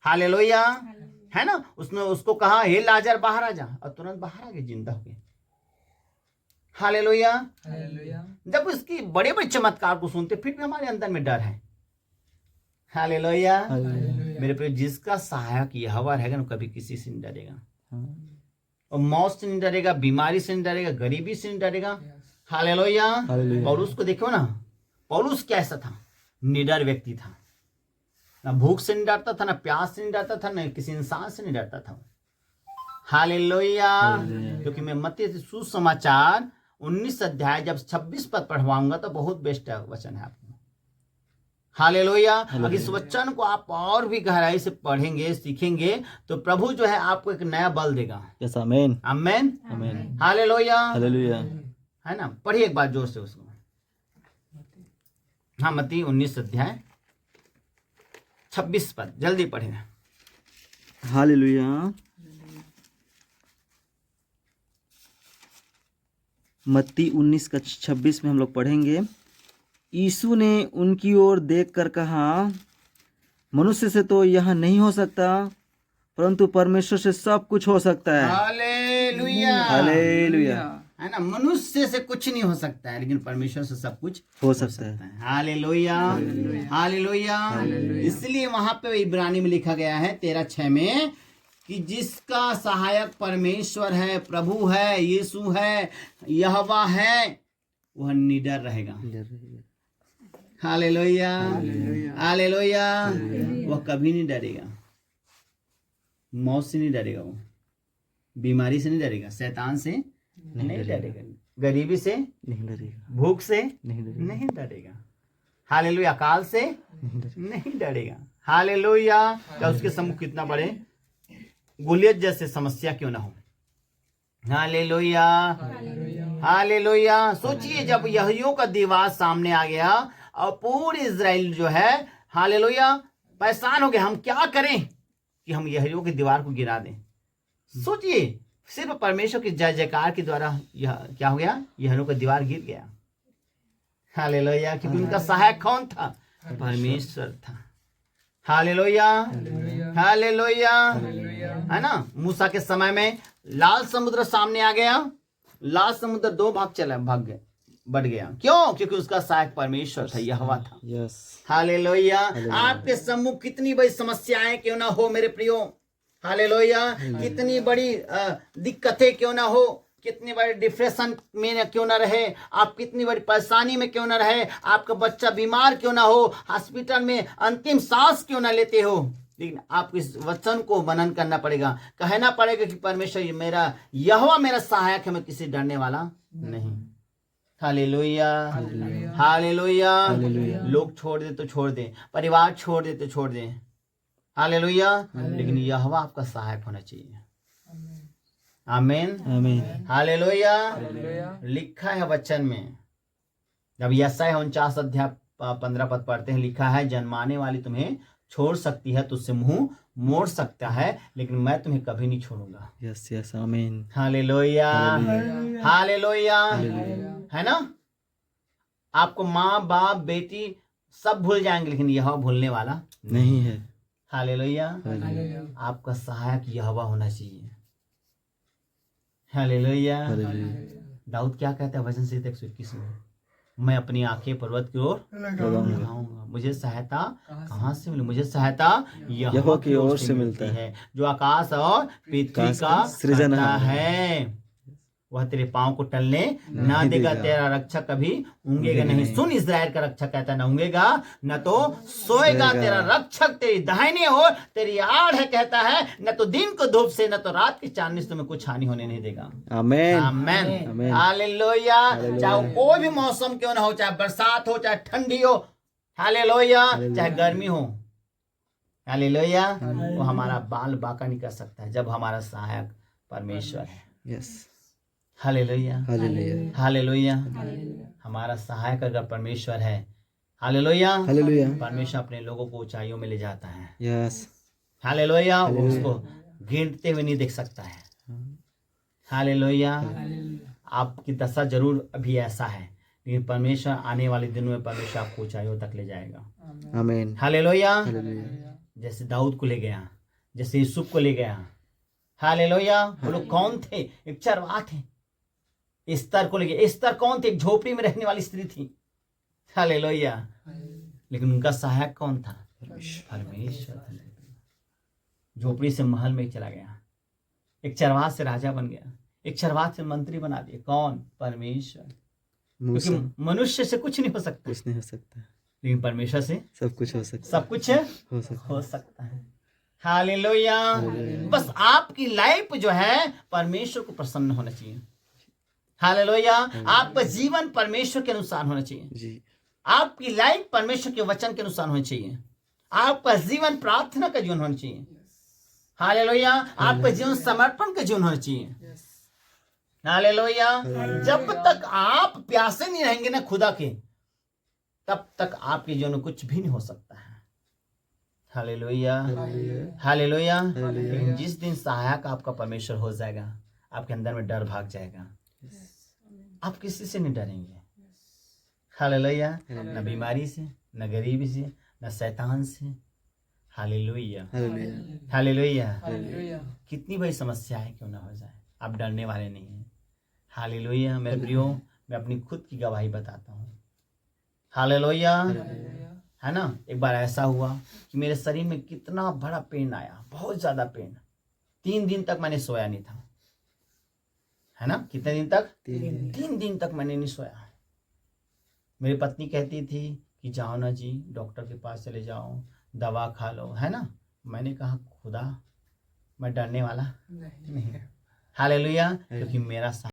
Hallelujah, है ना। उसने उसको कहा हे लाजर बाहर आ जा, और तुरंत बाहर आ गए, जिंदा हो गए। हालेलुया। जब इसकी बड़े बड़े चमत्कार को सुनते फिर भी हमारे अंदर में डर है। हालेलुया। मेरे प्रिय, जिसका सहायक यहोवा रहेगा ना, कभी किसी से नहीं डरेगा। और मौत से नहीं डरेगा, बीमारी से नहीं डरेगा, गरीबी से नहीं डरेगा। हालेलुया। पौलुस को देखो ना, पौलुस कैसा था, निडर व्यक्ति था। ना भूख से नहीं डरता था, ना प्यास से नहीं डरता था, ना किसी इंसान से नहीं डरता था। हालेलुया। क्योंकि मैं मत्ती सुसमाचार 19 अध्याय जब 26 पद पढ़वाऊंगा तो बहुत बेस्ट वचन है आपको। हालेलुया। अगर इस वचन को आप और भी गहराई से पढ़ेंगे, सीखेंगे, तो प्रभु जो है आपको एक नया बल देगा। यस, आमीन, आमीन, आमीन, हालेलुया, हालेलुया। है ना। पढ़िए एक बार जोर से उसको। हाँ, मत्ती 19 अध्याय 26 पद, जल्दी पढ़े। हालेलुया। मत्ती 19 का 26 में हम लोग पढ़ेंगे। यीशु ने उनकी ओर देखकर कहा, मनुष्य से तो यह नहीं हो सकता, परंतु परमेश्वर से सब कुछ हो सकता है। हालेलुया, हालेलुया, है ना। मनुष्य से कुछ नहीं हो सकता है, लेकिन परमेश्वर से सब कुछ हो सकता है। Hallelujah, hallelujah. इसलिए वहां पे इब्रानी में लिखा गया है 13:6 में कि जिसका सहायक परमेश्वर है, प्रभु है, यीशु है, यहोवा है, वह निडर रहेगा। Hallelujah, hallelujah. वह कभी नहीं डरेगा, मौत से नहीं डरेगा, वो बीमारी से नहीं डरेगा, शैतान से नहीं डरेगा, गरीबी से नहीं डरेगा, भूख से नहीं डरेगा। हालेलुया। अकाल से नहीं डरेगा। हालेलुया। क्या उसके सम्मुख कितना बड़े गुलियत जैसे समस्या क्यों ना हो। Hallelujah, hallelujah. सोचिए जब यहीयों का दीवार सामने आ गया और पूरे इजराइल जो है, हालेलुया, परेशान हो गए, हम क्या करें कि हम यहीयों की दीवार को गिरा दें। सोचिए, सिर्फ परमेश्वर की जय जयकार के द्वारा यह क्या हो गया, यहीयों का दीवार गिर गया। हालेलुया। क्योंकि उनका सहायक कौन था, परमेश्वर था। हालेलुया, हालेलुया, है ना। मूसा के समय में लाल समुद्र सामने आ गया, लाल समुद्र 2 भाग चला, भाग गया, बढ़ गया। क्यों? क्योंकि उसका सहायक परमेश्वर था, यहोवा था। Yes, hallelujah. आपके सम्मुख कितनी बड़ी समस्याएं क्यों ना हो मेरे प्रियो, हालेलुया, कितनी बड़ी दिक्कतें क्यों ना हो, कितनी बड़ी डिप्रेशन में क्यों ना रहे आप, कितनी बड़ी परेशानी में क्यों ना रहे, आपका बच्चा बीमार क्यों ना हो, हॉस्पिटल में अंतिम सांस क्यों ना लेते हो, लेकिन आपको इस वचन को मनन करना पड़ेगा, कहना पड़ेगा कि परमेश्वर ये मेरा यहोवा मेरा सहायक है, मैं किसी डरने वाला नहीं। Hallelujah, hallelujah. लोग छोड़ दे तो छोड़ दे, परिवार छोड़ दे तो छोड़ दे, हालेलुया, लेकिन यहोवा आपका सहायक होना चाहिए। आमीन, आमीन, हालेलुया। लिखा है वचन में, जब यशायाह 49 अध्याय 15 पद पढ़ते हैं, लिखा है जन्माने वाली तुम्हें छोड़ सकती है, तुझसे मुंह मोड़ सकता है, लेकिन मैं तुम्हें कभी नहीं छोड़ूंगा। यस, यस, आमीन, हालेलुया, हालेलुया, है ना। आपको माँ बाप बेटी सब भूल जाएंगे, लेकिन यहोवा भूलने वाला नहीं है। हालेलुया। आपका सहायक यहोवा होना चाहिए। हालेलुया। दाऊद क्या कहता है वचन से 121 में, मैं अपनी आंखें पर्वत की ओर लगाऊंगा, मुझे सहायता कहाँ से मिली, मुझे सहायता यहोवा की ओर से मिलती है, जो आकाश और पृथ्वी का सृजनहार है। वह तेरे पांव को टलने ना देगा, तेरा रक्षक कभी ऊँगेगा नहीं। सुन, इस्राएल का रक्षक कहता न ऊँगेगा न तो सोएगा, तेरा रक्षक तेरी दाहिने ओर तेरी आड़ है, कहता है न तो दिन को धूप से न तो रात की चांदनी से तुम्हें कुछ हानि होने नहीं देगा। आमीन, आमीन, हालेलुया। चाहे कोई भी मौसम क्यों ना हो, चाहे बरसात हो, चाहे ठंडी हो, हालेलुया, चाहे गर्मी हो, हालेलुया, वो हमारा बाल बांका नहीं कर सकता है जब हमारा सहायक परमेश्वर है। Yes, hallelujah, hallelujah, hallelujah. हमारा सहायक अगर परमेश्वर है, हालेलुया, हालेलुया, परमेश्वर अपने लोगों को ऊंचाइयों में ले जाता है। Yes, hallelujah. वो उसको गिरते हुए नहीं देख सकता है। हालेलुया। आपकी दशा जरूर अभी ऐसा है, लेकिन परमेश्वर आने वाले दिनों में परमेश्वर आपको ऊंचाइयों तक ले जाएगा। आमीन, हालेलुया। जैसे दाऊद को ले गया, जैसे यूसुफ को ले गया। हालेलुया। वो लोग कौन थे? एक चरवाहा थे। एस्तर को ले गया। एस्तर कौन थे? एक झोपड़ी में रहने वाली स्त्री थी। हालेलुया। लेकिन उनका सहायक कौन था? परमेश्वर था। झोपड़ी से महल में चला गया, एक चरवाहा से राजा बन गया, एक चरवाहा से मंत्री बना दिया। कौन? परमेश्वर। क्योंकि मनुष्य से कुछ नहीं हो सकता, कुछ नहीं हो सकता, लेकिन परमेश्वर से सब कुछ हो सकता, सब कुछ हो सकता है। हालेलुया। बस आपकी लाइफ जो है परमेश्वर को प्रसन्न होना चाहिए। हालेलुया। आपका जीवन परमेश्वर के अनुसार होना चाहिए जी। आपकी लाइफ परमेश्वर के वचन के अनुसार होनी चाहिए। आपका जीवन प्रार्थना का जीवन होना चाहिए। हालेलुया। आपका जीवन समर्पण का जीवन होना चाहिए। हालेलुया। जब तक आप प्यासे नहीं रहेंगे ना खुदा के, तब तक आपके जीवन में कुछ भी नहीं हो सकता है। हालेलुया। हालेलुया। लेकिन जिस दिन सहायक आपका परमेश्वर हो जाएगा, आपके अंदर में डर भाग जाएगा। आप किसी से नहीं डरेंगे। हालेलुया। न बीमारी से, न गरीबी से, न शैतान से। हालेलुया। हालेलुया। कितनी बड़ी समस्याएं क्यों ना हो जाए, आप डरने वाले नहीं हैं। हालेलुया। मेरे प्रियो, मैं अपनी खुद की गवाही बताता हूँ। हालेलुया। है ना, एक बार ऐसा हुआ कि मेरे शरीर में कितना बड़ा पेन आया, बहुत ज्यादा पेन। 3 दिन तक मैंने सोया नहीं था। है ना, कितने दिन तक? 3 दिन तक मैंने नहीं सोया। मेरी पत्नी कहती थी कि जाओ ना जी, डॉक्टर के पास चले जाओ, दवा खा लो। है ना, मैंने कहा खुदा, मैं डरने वाला नहीं। हालेलुया। क्योंकि मेरा